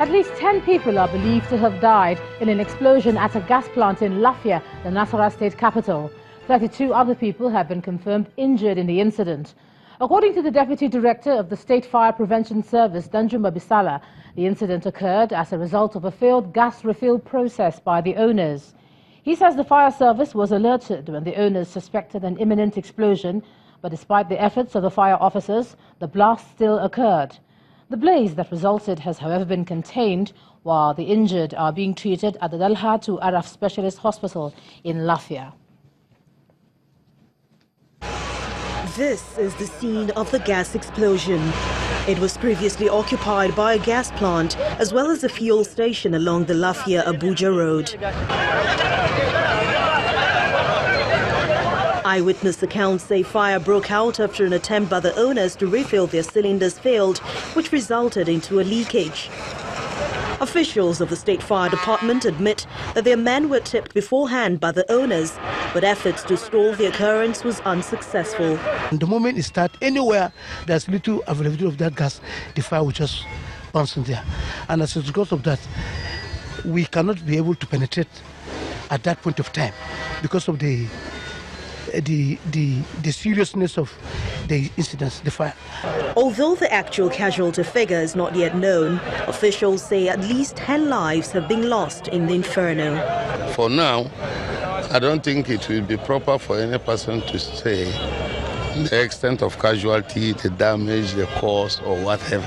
At least 10 people are believed to have died in an explosion at a gas plant in Lafia, the Nasarawa state capital. 32 other people have been confirmed injured in the incident. According to the Deputy Director of the State Fire Prevention Service, Danjuma Bisala, the incident occurred as a result of a failed gas refill process by the owners. He says the fire service was alerted when the owners suspected an imminent explosion, but despite the efforts of the fire officers, the blast still occurred. The blaze that resulted has, however, been contained, while the injured are being treated at the Dalhatu Araf Specialist Hospital in Lafia. This is the scene of the gas explosion. It was previously occupied by a gas plant as well as a fuel station along the Lafia-Abuja road. Eyewitness accounts say fire broke out after an attempt by the owners to refill their cylinders failed, which resulted into a leakage. Officials of the State Fire Department admit that their men were tipped beforehand by the owners, but efforts to stall the occurrence was unsuccessful. The moment it starts, anywhere there's little availability of that gas, the fire will just bounce in there. And as a result of that, we cannot be able to penetrate at that point of time because of the seriousness of the incidents, the fire. Although the actual casualty figure is not yet known, officials say at least 10 lives have been lost in the inferno. For now, I don't think it will be proper for any person to say the extent of casualty, the damage, the cause, or whatever.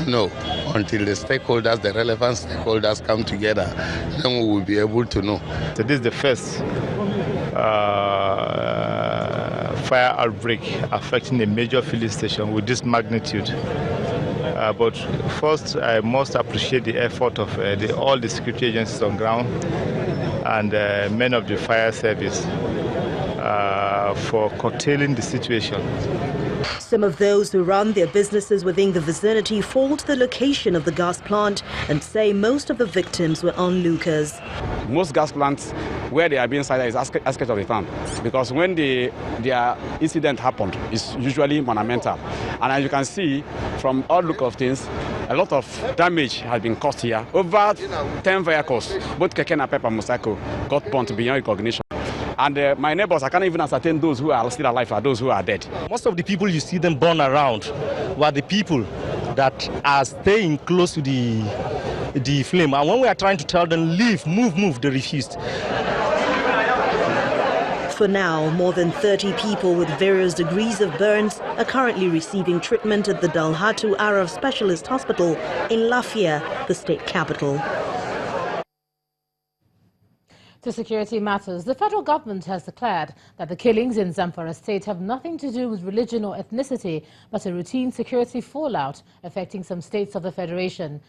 No, until the stakeholders, the relevant stakeholders come together, then we will be able to know. So this is the first fire outbreak affecting a major filling station with this magnitude. But first, I must appreciate the effort of all the security agencies on ground and men of the fire service for curtailing the situation. Some of those who run their businesses within the vicinity fault the location of the gas plant and say most of the victims were onlookers. Most gas plants, where they are being sited is aspect of the time, because when their incident happened, it's usually monumental. And as you can see from all look of things, a lot of damage has been caused here. Over 10 vehicles, both keke and pep and motorcycle, got burnt beyond recognition. And my neighbors, I can't even ascertain those who are still alive or those who are dead. Most of the people you see them burn around were the people that are staying close to the flame. And when we are trying to tell them, leave, move, they refused. For now, more than 30 people with various degrees of burns are currently receiving treatment at the Dalhatu Araf Specialist Hospital in Lafia, the state capital. To security matters, the federal government has declared that the killings in Zamfara state have nothing to do with religion or ethnicity, but a routine security fallout affecting some states of the federation.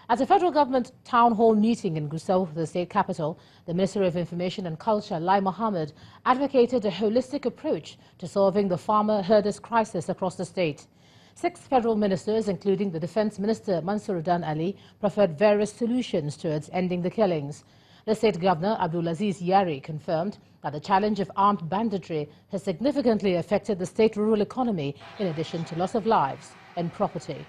At a federal government town hall meeting in Gusau, the state capital, the Minister of Information and Culture, Lai Mohammed, advocated a holistic approach to solving the farmer-herders crisis across the state. 6 federal ministers, including the Defence Minister Mansuruddin Ali, preferred various solutions towards ending the killings. The state governor, Abdulaziz Yari, confirmed that the challenge of armed banditry has significantly affected the state rural economy, in addition to loss of lives and property.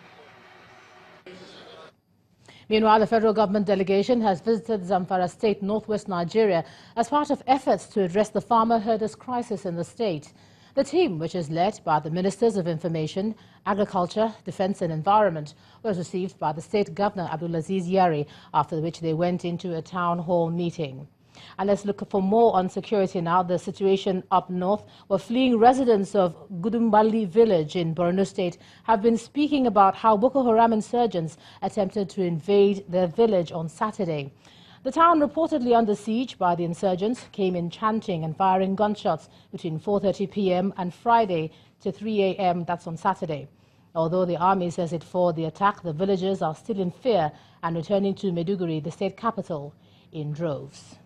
Meanwhile, the federal government delegation has visited Zamfara state, northwest Nigeria, as part of efforts to address the farmer-herders crisis in the state. The team, which is led by the Ministers of Information, Agriculture, Defence and Environment, was received by the State Governor Abdulaziz Yari, after which they went into a town hall meeting. And let's look for more on security now. The situation up north, where fleeing residents of Gudumbali village in Borno State have been speaking about how Boko Haram insurgents attempted to invade their village on Saturday. The town, reportedly under siege by the insurgents, came in chanting and firing gunshots between 4:30 p.m. and Friday to 3 a.m. That's on Saturday. Although the army says it fought the attack, the villagers are still in fear and returning to Maiduguri, the state capital, in droves.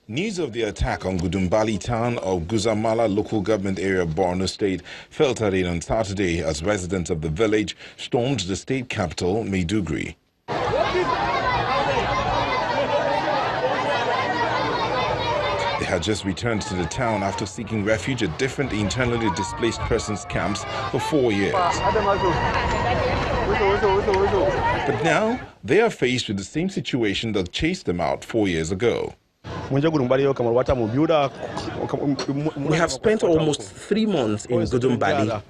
News of the attack on Gudumbali town of Guzamala local government area of Borno State filtered in on Saturday as residents of the village stormed the state capital, Maiduguri. They had just returned to the town after seeking refuge at different internally displaced persons camps for 4 years. But now they are faced with the same situation that chased them out 4 years ago. We have spent almost 3 months in Gudumbali.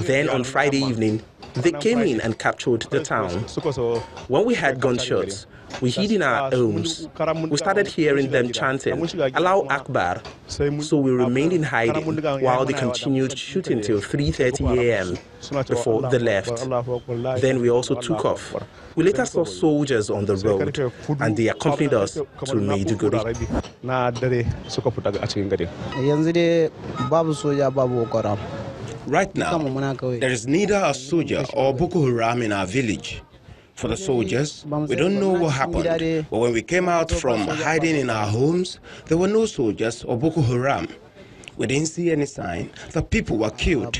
Then on Friday evening, they came in and captured the town. When we had gunshots, we hid in our homes. We started hearing them chanting, "Allahu Akbar." So we remained in hiding while they continued shooting till 3:30 a.m. before they left. Then we also took off. We later saw soldiers on the road and they accompanied us to Maiduguri. Right now, there is neither a soldier or Boko Haram in our village. For the soldiers, we don't know what happened, but when we came out from hiding in our homes, there were no soldiers or Boko Haram. We didn't see any sign that people were killed.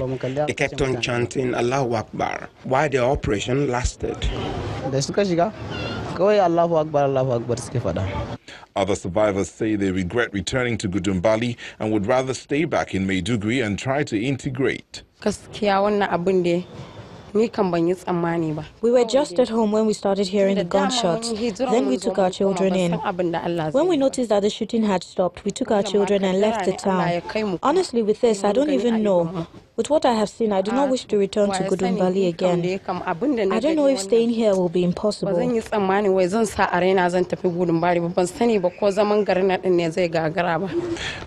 They kept on chanting Allahu Akbar while the operation lasted. Other survivors say they regret returning to Gudumbali and would rather stay back in Maiduguri and try to integrate. We were just at home when we started hearing the gunshots. Then we took our children in. When we noticed that the shooting had stopped, we took our children and left the town. Honestly, with this, I don't even know. With what I have seen, I do not wish to return to Gudumbali again. I don't know if staying here will be impossible.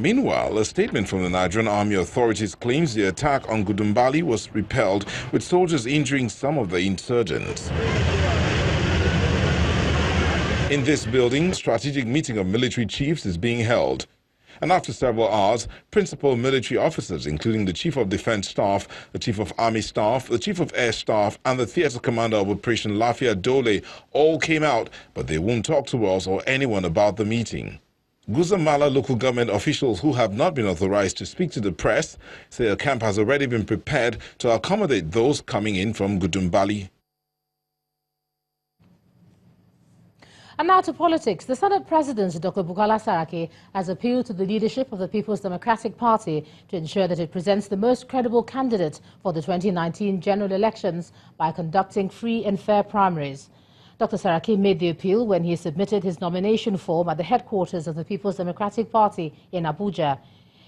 Meanwhile, a statement from the Nigerian Army authorities claims the attack on Gudumbali was repelled, with soldiers injuring some of the insurgents. In this building, a strategic meeting of military chiefs is being held. And after several hours, principal military officers, including the Chief of Defense Staff, the Chief of Army Staff, the Chief of Air Staff, and the Theatre Commander of Operation Lafia Dole, all came out, but they won't talk to us or anyone about the meeting. Guzamala local government officials who have not been authorized to speak to the press say a camp has already been prepared to accommodate those coming in from Gudumbali. And now to politics. The Senate President, Dr. Bukola Saraki, has appealed to the leadership of the People's Democratic Party to ensure that it presents the most credible candidate for the 2019 general elections by conducting free and fair primaries. Dr. Saraki made the appeal when he submitted his nomination form at the headquarters of the People's Democratic Party in Abuja.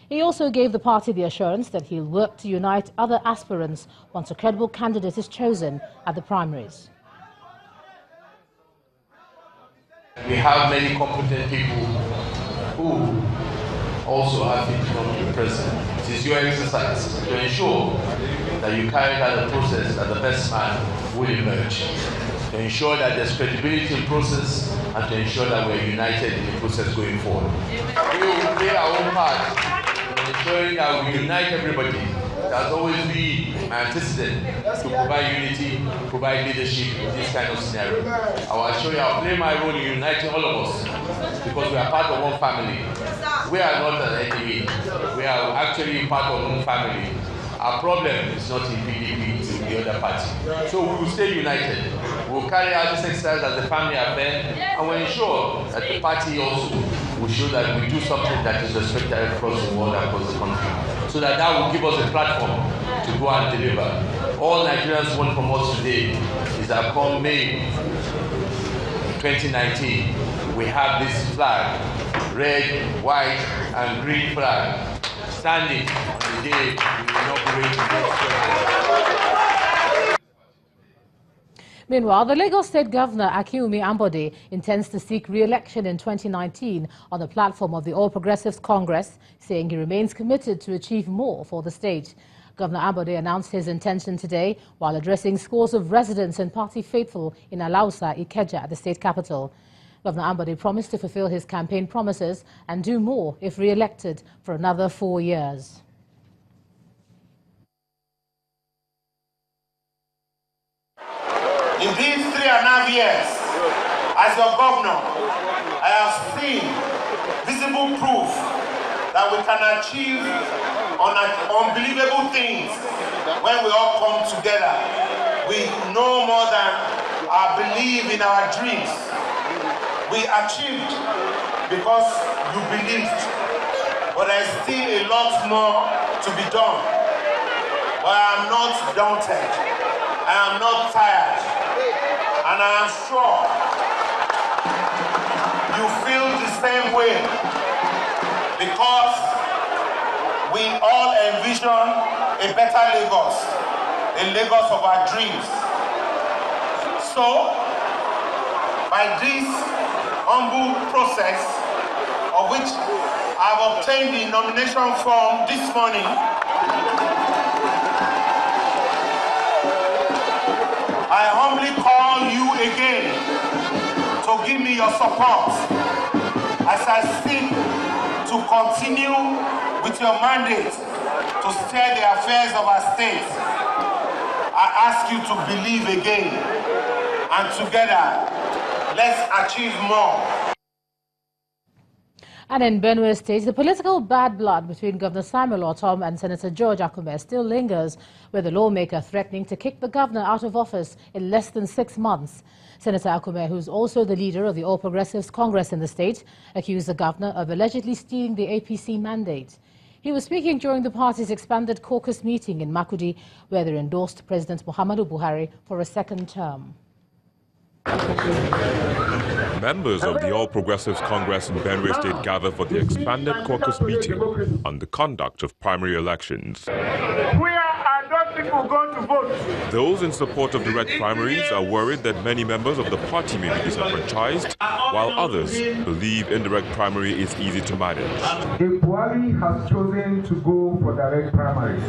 He also gave the party the assurance that he'll work to unite other aspirants once a credible candidate is chosen at the primaries. We have many competent people who also have been known to be present. It is your exercise to ensure that you carry out the process that the best man will emerge, to ensure that there's credibility in the process and to ensure that we're united in the process going forward. We will play our own part in ensuring that we unite everybody. There's always been my antecedent to provide unity, provide leadership in this kind of scenario. I will assure you I'll play my role in uniting all of us because we are part of one family. We are not an enemy. We are actually part of one family. Our problem is not in PDP, it's in the other party. So we will stay united. We will carry out this exercise as a family affair and we'll ensure that the party also will show that we do something that is respected across the world, across the country. So that will give us a platform to go and deliver. All Nigerians want from us today is that come May 2019, we have this flag, red, white, and green flag, standing on the day we inaugurate the next president. Meanwhile, the Lagos State Governor, Akinwumi Ambode, intends to seek re-election in 2019 on the platform of the All Progressives Congress, saying he remains committed to achieve more for the state. Governor Ambode announced his intention today while addressing scores of residents and party faithful in Alausa, Ikeja, at the state capital. Governor Ambode promised to fulfill his campaign promises and do more if re-elected for another 4 years. In these 3.5 years, as your governor, I have seen visible proof that we can achieve unbelievable things when we all come together. We know more than believe in our dreams. We achieved because you believed, but there is still a lot more to be done. But I am not daunted. I am not tired. And I am sure you feel the same way, because we all envision a better Lagos, a Lagos of our dreams. So, by this humble process, of which I've obtained the nomination form this morning, I humbly call you again to give me your support as I seek to continue with your mandate to steer the affairs of our state. I ask you to believe again, and together, let's achieve more. And in Benue State, the political bad blood between Governor Samuel Ortom and Senator George Akume still lingers, with the lawmaker threatening to kick the governor out of office in less than 6 months. Senator Akume, who's also the leader of the All Progressives Congress in the state, accused the governor of allegedly stealing the APC mandate. He was speaking during the party's expanded caucus meeting in Makurdi, where they endorsed President Muhammadu Buhari for a second term. Members of the All Progressives Congress in Benue State gather for the expanded caucus meeting on the conduct of primary elections. Where are those people going to vote? Those in support of direct primaries are worried that many members of the party may be disenfranchised, while others believe indirect primary is easy to manage. If Buhari has chosen to go for direct primaries,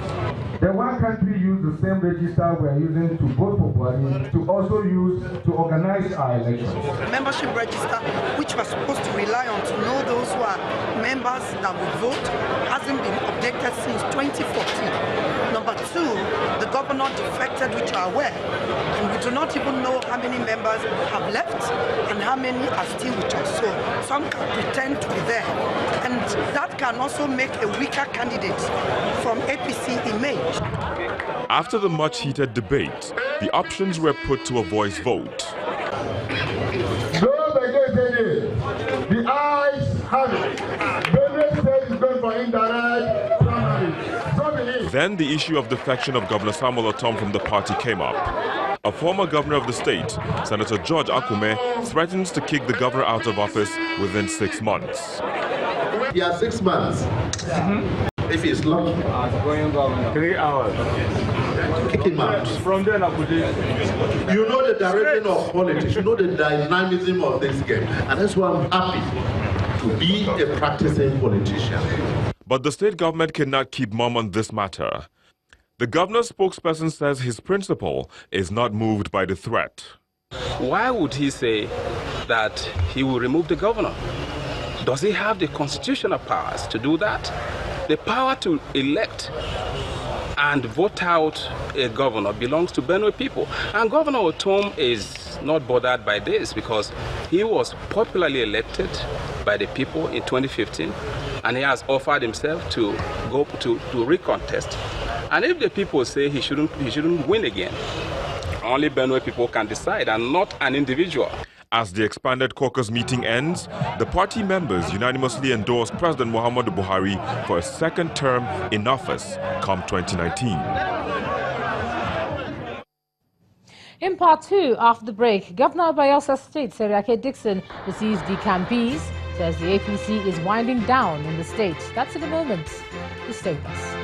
then why can't we use the same register we are using to vote for Buhari to also use to organize our elections? Membership register, which was supposed to rely on to know those who are members that will vote, hasn't been updated since 2014. Number two, the governor defected, which you are aware, and we do not even know how many members have left and how many are still with us. So some can pretend to be there, and that can also make a weaker candidate from APC image. After the much-heated debate, the options were put to a voice vote. Those against it, the ayes have it. Benue State is going for indirect primaries. So be it. Then the issue of defection of Governor Samuel Ortom from the party came up. A former governor of the state, Senator George Akume, threatens to kick the governor out of office within 6 months. He has 6 months. If he's lucky. 3 hours. Kick him out. From then you know the direction of politics, you know the dynamism of this game, and that's why I'm happy to be a practicing politician. But the state government cannot keep mum on this matter. The governor's spokesperson says his principal is not moved by the threat. Why would he say that he will remove the governor? Does he have the constitutional powers to do that? The power to elect and vote out a governor belongs to Benue people. And Governor Ortom is not bothered by this because he was popularly elected by the people in 2015, and he has offered himself to go to recontest. And if the people say he shouldn't win again, only Benue people can decide and not an individual. As the expanded caucus meeting ends, the party members unanimously endorsed President Muhammadu Buhari for a second term in office come 2019. In part two, after the break, Governor of Bayelsa State, Saraki Dixon, receives the Campis, says the APC is winding down in the state. That's in a moment. Stay with us.